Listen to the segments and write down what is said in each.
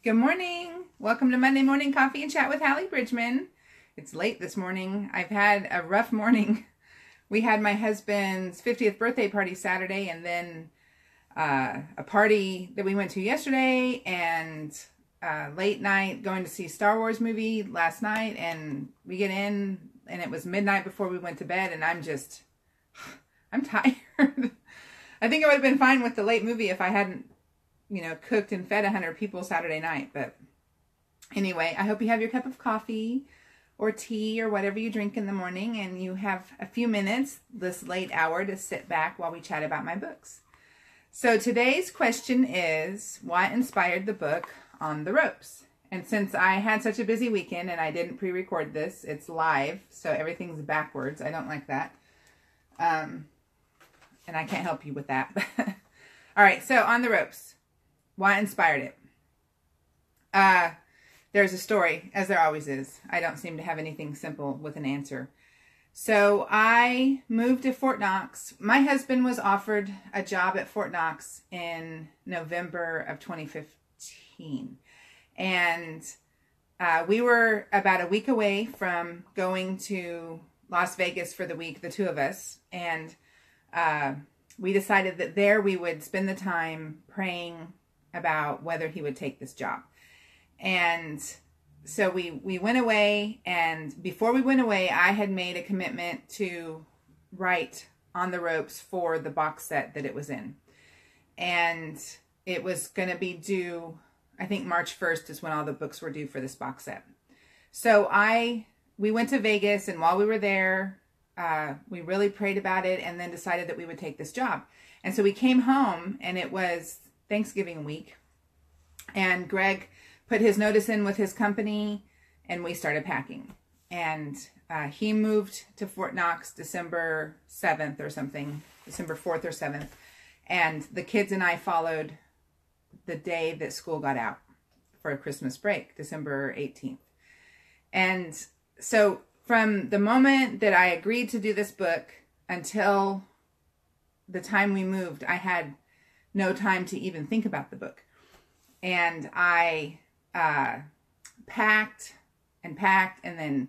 Good morning. Welcome to Monday Morning Coffee and Chat with Hallie Bridgman. It's late this morning. I've had a rough morning. We had my husband's 50th birthday party Saturday, and then a party that we went to yesterday, and late night going to see Star Wars movie last night, and we get in and it was midnight before we went to bed, and I'm tired. I think I would have been fine with the late movie if I hadn't cooked and fed 100 people Saturday night. But anyway, I hope you have your cup of coffee or tea or whatever you drink in the morning, and you have a few minutes this late hour to sit back while we chat about my books. So today's question is, what inspired the book On the Ropes? And since I had such a busy weekend and I didn't pre-record this, it's live, so everything's backwards. I don't like that. And I can't help you with that. All right, so On the Ropes. What inspired it? There's a story, as there always is. I don't seem to have anything simple with an answer. So I moved to Fort Knox. My husband was offered a job at Fort Knox in November of 2015. And we were about a week away from going to Las Vegas for the week, the two of us. And we decided that there we would spend the time praying about whether he would take this job. And so we went away, and before we went away, I had made a commitment to write On the Ropes for the box set that it was in. And it was going to be due, I think March 1st is when all the books were due for this box set. So we went to Vegas, and while we were there, we really prayed about it and then decided that we would take this job. And so we came home, and it was Thanksgiving week, and Greg put his notice in with his company, and we started packing. And he moved to Fort Knox December 7th or something, December 4th or 7th, and the kids and I followed the day that school got out for a Christmas break, December 18th. And so from the moment that I agreed to do this book until the time we moved, I had no time to even think about the book. And I packed and then,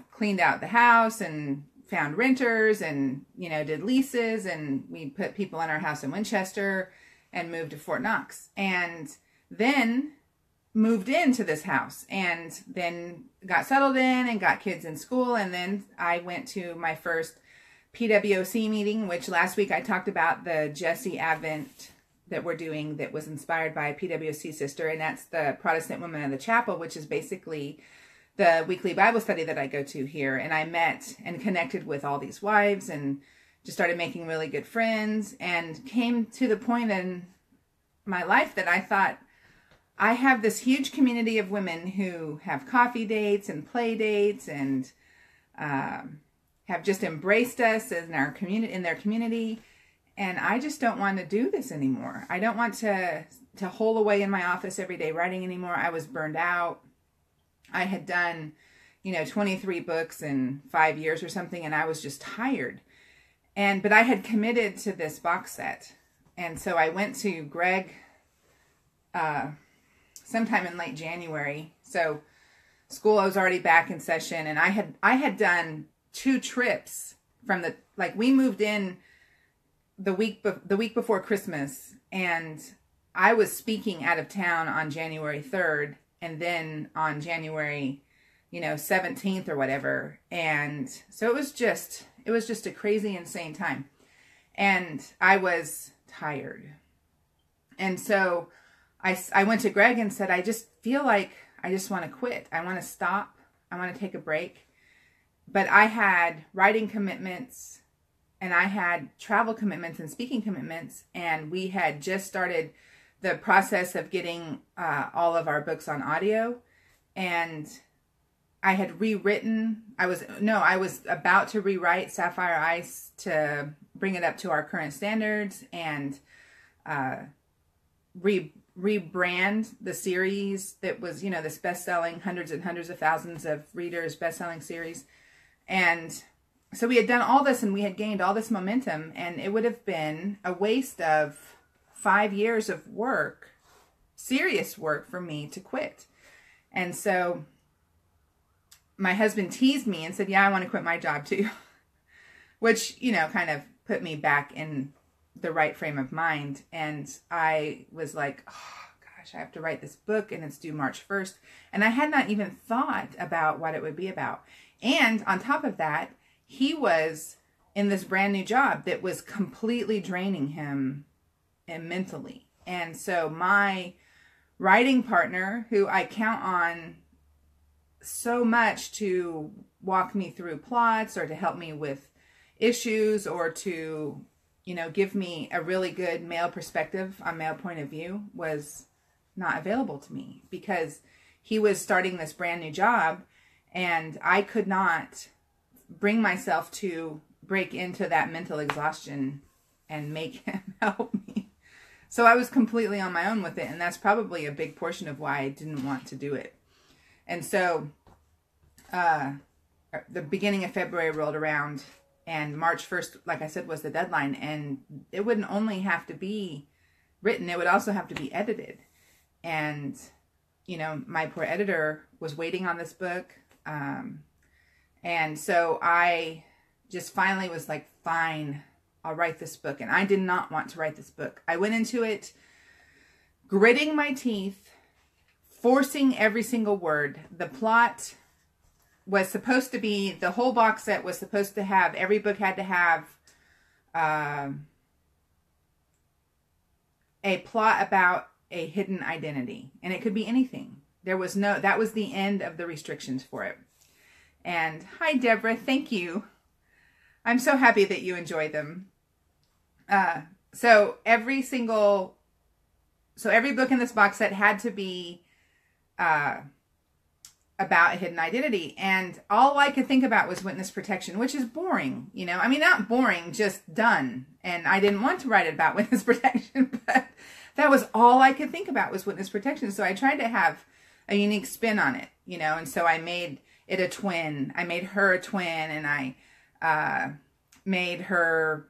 cleaned out the house and found renters and, did leases, and we put people in our house in Winchester and moved to Fort Knox, and then moved into this house, and then got settled in and got kids in school. And then I went to my first PWOC meeting, which last week I talked about the Jesse Advent that we're doing that was inspired by a PWOC sister, and that's the Protestant Women of the Chapel, which is basically the weekly Bible study that I go to here. And I met and connected with all these wives and just started making really good friends, and came to the point in my life that I thought, I have this huge community of women who have coffee dates and play dates and have just embraced us in our community, in their community. And I just don't want to do this anymore. I don't want to hole away in my office every day writing anymore. I was burned out. I had done, 23 books in 5 years or something, and I was just tired. But I had committed to this box set. And so I went to Greg sometime in late January. So school was already back in session, and I had done 2 trips from we moved in the week before Christmas, and I was speaking out of town on January 3rd, and then on January 17th or whatever. And so it was just a crazy, insane time, and I was tired. And so I went to Greg and said, I just feel like I just want to quit. I want to stop. I want to take a break. But I had writing commitments, and I had travel commitments and speaking commitments, and we had just started the process of getting all of our books on audio. And I had rewritten, I was about to rewrite Sapphire Ice to bring it up to our current standards, and rebrand the series that was, this best-selling, hundreds and hundreds of thousands of readers, best-selling series. And so we had done all this, and we had gained all this momentum, and it would have been a waste of 5 years of work serious work for me to quit. And so my husband teased me and said, yeah, I want to quit my job too. Which, you know, kind of put me back in the right frame of mind. And I was like, oh gosh, I have to write this book and it's due March 1st. And I had not even thought about what it would be about. And on top of that, he was in this brand new job that was completely draining him mentally. And so my writing partner, who I count on so much to walk me through plots or to help me with issues or to, you know, give me a really good male perspective on male point of view, was not available to me because he was starting this brand new job and I could not bring myself to break into that mental exhaustion and make him help me. So I was completely on my own with it, and that's probably a big portion of why I didn't want to do it. And so the beginning of February rolled around, and March 1st, like I said, was the deadline, and it wouldn't only have to be written, it would also have to be edited. And, you know, my poor editor was waiting on this book. And so I just finally was like, fine, I'll write this book. And I did not want to write this book. I went into it gritting my teeth, forcing every single word. The plot was supposed to be, the whole box set was supposed to have, every book had to have a plot about a hidden identity. And it could be anything. There was no, that was the end of the restrictions for it. And hi, Deborah, thank you. I'm so happy that you enjoy them. So every book in this box set had to be about a hidden identity. And all I could think about was witness protection, which is boring, you know. I mean, not boring, just done. And I didn't want to write it about witness protection, but that was all I could think about was witness protection. So I tried to have a unique spin on it, you know. And so I made it a twin. I made her a twin, and I made her,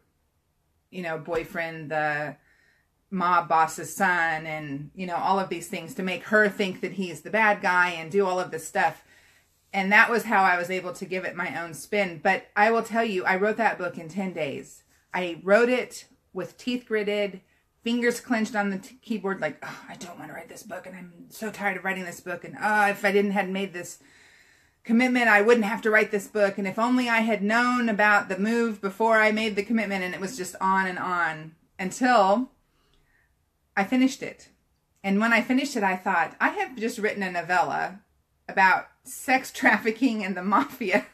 you know, boyfriend the mob boss's son, and, you know, all of these things to make her think that he's the bad guy and do all of this stuff. And that was how I was able to give it my own spin. But I will tell you, I wrote that book in 10 days. I wrote it with teeth gritted, fingers clenched on the keyboard, like, oh, I don't want to write this book, and I'm so tired of writing this book, and if I hadn't made this commitment, I wouldn't have to write this book, and if only I had known about the move before I made the commitment. And it was just on and on until I finished it. And when I finished it, I thought, I have just written a novella about sex trafficking and the mafia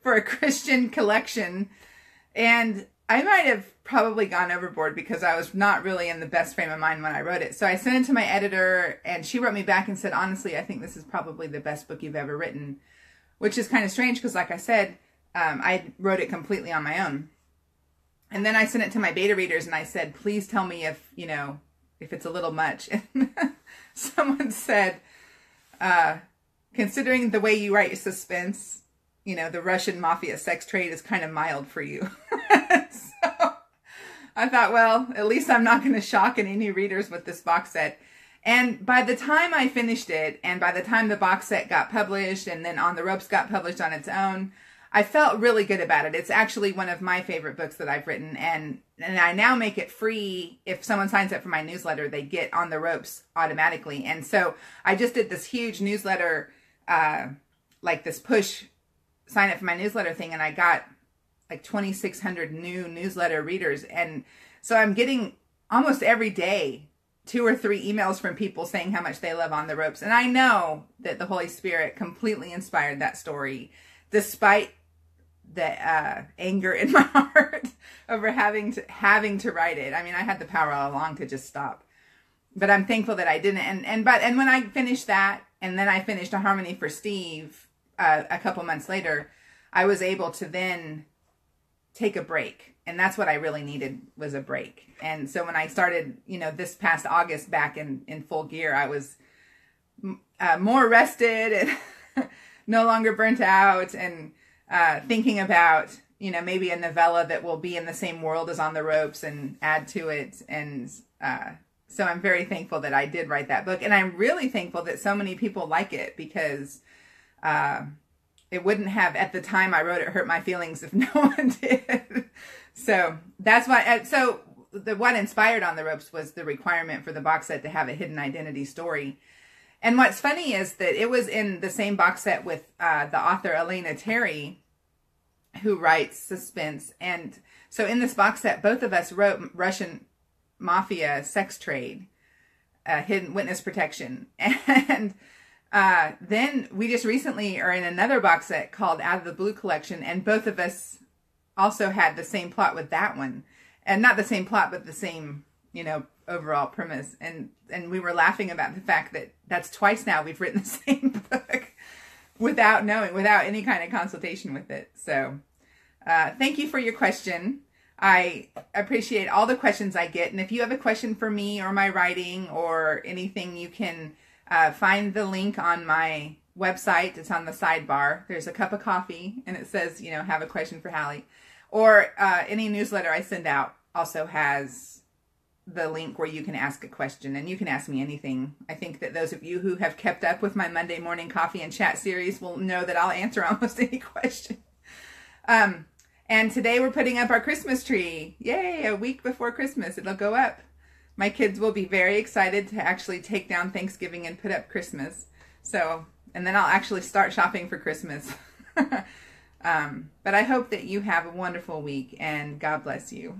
for a Christian collection, and I might have probably gone overboard because I was not really in the best frame of mind when I wrote it. So I sent it to my editor, and she wrote me back and said, honestly, I think this is probably the best book you've ever written. Which is kind of strange because, like I said, I wrote it completely on my own. And then I sent it to my beta readers and I said, please tell me if, you know, if it's a little much. And someone said, considering the way you write your suspense, you know, the Russian mafia sex trade is kind of mild for you. So I thought, well, at least I'm not going to shock any new readers with this box set. And by the time I finished it, and by the time the box set got published, and then On the Ropes got published on its own, I felt really good about it. It's actually one of my favorite books that I've written, and I now make it free. If someone signs up for my newsletter, they get On the Ropes automatically. And so I just did this huge newsletter, like this push sign up for my newsletter thing, and I got like 2,600 new newsletter readers. And so I'm getting almost every day 2 or 3 emails from people saying how much they love On the Ropes. And I know that the Holy Spirit completely inspired that story, despite the anger in my heart over having to write it. I mean, I had the power all along to just stop, but I'm thankful that I didn't. And when I finished that, and then I finished A Harmony for Steve a couple months later, I was able to then take a break. And that's what I really needed, was a break. And so when I started, you know, this past August back in full gear, I was more rested and no longer burnt out, and thinking about, you know, maybe a novella that will be in the same world as On the Ropes and add to it. And So I'm very thankful that I did write that book. And I'm really thankful that so many people like it, because it wouldn't have, at the time I wrote it, hurt my feelings if no one did. So that's why. So what inspired On the Ropes was the requirement for the box set to have a hidden identity story. And what's funny is that it was in the same box set with the author Elena Terry, who writes suspense. And so in this box set, both of us wrote Russian mafia sex trade, hidden witness protection. And then we just recently are in another box set called Out of the Blue Collection, and both of us also had the same plot with that one. And not the same plot, but the same, overall premise. And we were laughing about the fact that that's twice now we've written the same book without any kind of consultation with it. So thank you for your question. I appreciate all the questions I get. And if you have a question for me or my writing or anything, you can find the link on my website. It's on the sidebar. There's a cup of coffee and it says, have a question for Hallie. Or any newsletter I send out also has the link where you can ask a question, and you can ask me anything. I think that those of you who have kept up with my Monday morning coffee and chat series will know that I'll answer almost any question. And today we're putting up our Christmas tree. Yay, a week before Christmas, it'll go up. My kids will be very excited to actually take down Thanksgiving and put up Christmas. So, and then I'll actually start shopping for Christmas. But I hope that you have a wonderful week, and God bless you.